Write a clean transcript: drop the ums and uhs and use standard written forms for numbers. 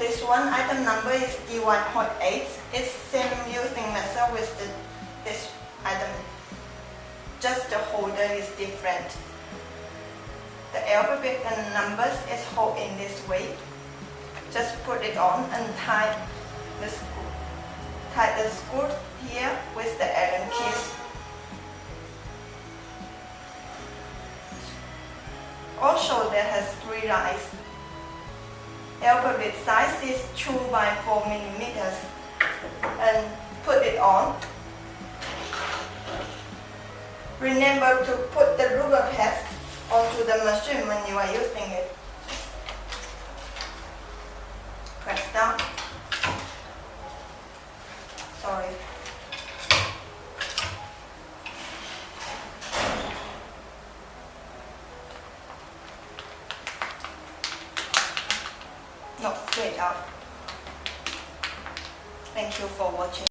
this one, item number is DY-8. It's same using method with this item. Just the holder is different. The alphabet and numbers is held in this way. Just put it on and tie the screw. Tie the screw here with the Allen keys. Also, there has 3 lines. Alphabet size is 2 by 4 millimeters. And put it on. Remember to put the rubber pads onto the machine when you are using it. Press down. Sorry. Not straight out. Thank you for watching.